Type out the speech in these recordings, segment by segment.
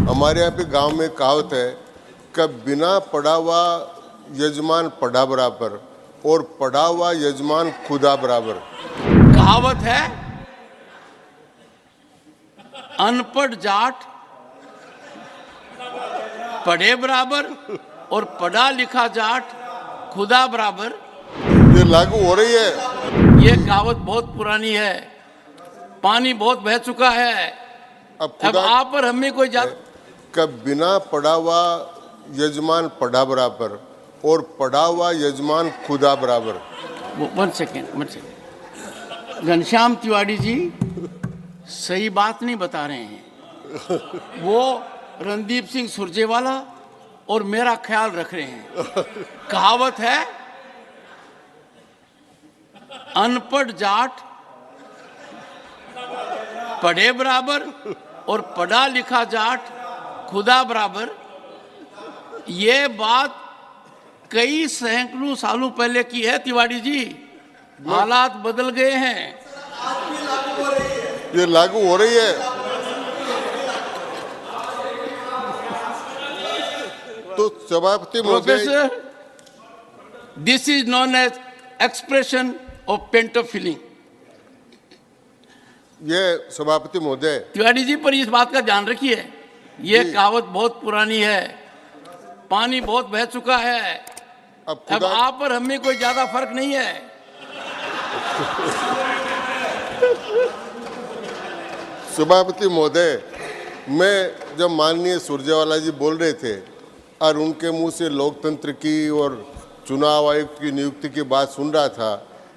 हमारे यहाँ पे गांव में कहावत है कि बिना पढ़ा हुआ यजमान पढ़ा बराबर और पढ़ा हुआ यजमान खुदा बराबर। कहावत है, अनपढ़ जाट पढ़े बराबर और पढ़ा लिखा जाट खुदा बराबर। ये लागू हो रही है। ये कहावत बहुत पुरानी है, पानी बहुत बह चुका है। अब आप और हमें कोई कब बिना पढ़ा हुआ यजमान पढ़ा बराबर और पढ़ा हुआ यजमान खुदा बराबर। वन सेकेंड घनश्याम तिवारी जी सही बात नहीं बता रहे हैं। वो रणदीप सिंह सुरजेवाला और मेरा ख्याल रख रहे हैं। कहावत है, अनपढ़ जाट पढ़े बराबर और पढ़ा लिखा जाट खुदा बराबर। ये बात कई सैकड़ों सालों पहले की है तिवारी जी। हालात बदल गए हैं। ये लागू हो रही है। तो सभापति professor, this is known as expression of pent of feeling. ये सभापति महोदय तिवारी जी पर इस बात का ध्यान रखिए। ये कहावत बहुत पुरानी है, पानी बहुत बह चुका है। अब आप और हमें कोई ज्यादा फर्क नहीं है। सभापति महोदय, मैं जब माननीय सुरजेवाला जी बोल रहे थे और उनके मुंह से लोकतंत्र की और चुनाव आयुक्त की नियुक्ति की बात सुन रहा था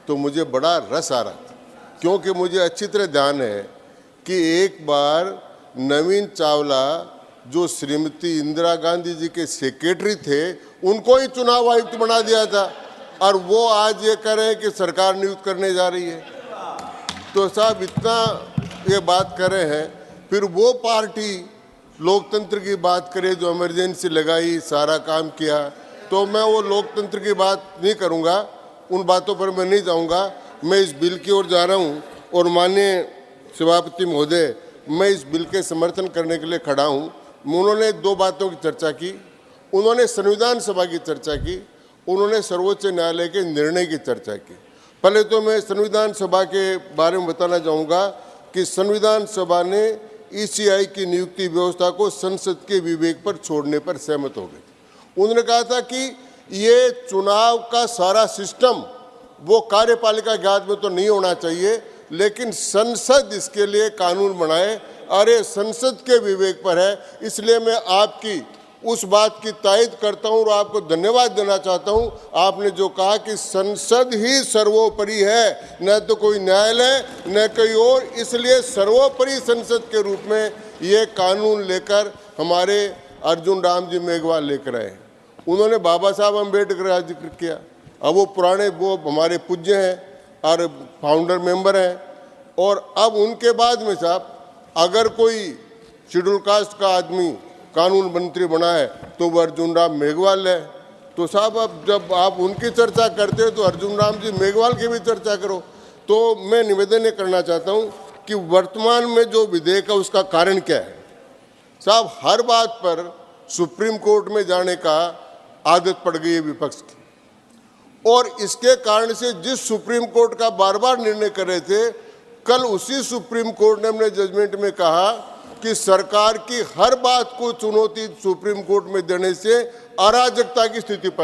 तो मुझे बड़ा रस आ रहा था, क्योंकि मुझे अच्छी तरह ध्यान है कि एक बार नवीन चावला जो श्रीमती इंदिरा गांधी जी के सेक्रेटरी थे उनको ही चुनाव आयुक्त बना दिया था, और वो आज ये कह रहे हैं कि सरकार नियुक्त करने जा रही है। तो साहब इतना ये बात कर रहे हैं, फिर वो पार्टी लोकतंत्र की बात करे जो इमरजेंसी लगाई, सारा काम किया। तो मैं वो लोकतंत्र की बात नहीं करूँगा, उन बातों पर मैं नहीं जाऊँगा। मैं इस बिल की ओर जा रहा हूँ और माननीय सभापति महोदय, मैं इस बिल के समर्थन करने के लिए खड़ा हूँ। उन्होंने दो बातों की चर्चा की। उन्होंने संविधान सभा की चर्चा की, उन्होंने सर्वोच्च न्यायालय के निर्णय की चर्चा की। पहले तो मैं संविधान सभा के बारे में बताना चाहूँगा कि संविधान सभा ने ईसीआई की नियुक्ति व्यवस्था को संसद के विवेक पर छोड़ने पर सहमत हो गए। उन्होंने कहा था कि ये चुनाव का सारा सिस्टम वो कार्यपालिका के हाथ में तो नहीं होना चाहिए, लेकिन संसद इसके लिए कानून बनाए और ये संसद के विवेक पर है। इसलिए मैं आपकी उस बात की तायद करता हूँ और आपको धन्यवाद देना चाहता हूँ। आपने जो कहा कि संसद ही सर्वोपरि है, न तो कोई न्यायालय न कोई और, इसलिए सर्वोपरि संसद के रूप में ये कानून लेकर हमारे अर्जुन राम जी मेघवाल लेकर आए। उन्होंने बाबा साहब अम्बेडकर का जिक्र किया। अब वो पुराने वो हमारे पूज्य हैं और फाउंडर मेंबर हैं, और अब उनके बाद में साहब अगर कोई शेड्यूल कास्ट का आदमी कानून मंत्री बना है तो वो अर्जुन राम मेघवाल है। तो साहब अब जब आप उनकी चर्चा करते हो तो अर्जुन राम जी मेघवाल की भी चर्चा करो। तो मैं निवेदन ये करना चाहता हूँ कि वर्तमान में जो विधेयक है उसका कारण क्या है। साहब हर बात पर सुप्रीम कोर्ट में जाने का आदत पड़ गई है विपक्ष की, और इसके कारण से जिस सुप्रीम कोर्ट का बार बार निर्णय कर रहे थे, कल उसी सुप्रीम कोर्ट ने अपने जजमेंट में कहा कि सरकार की हर बात को चुनौती सुप्रीम कोर्ट में देने से अराजकता की स्थिति पैदा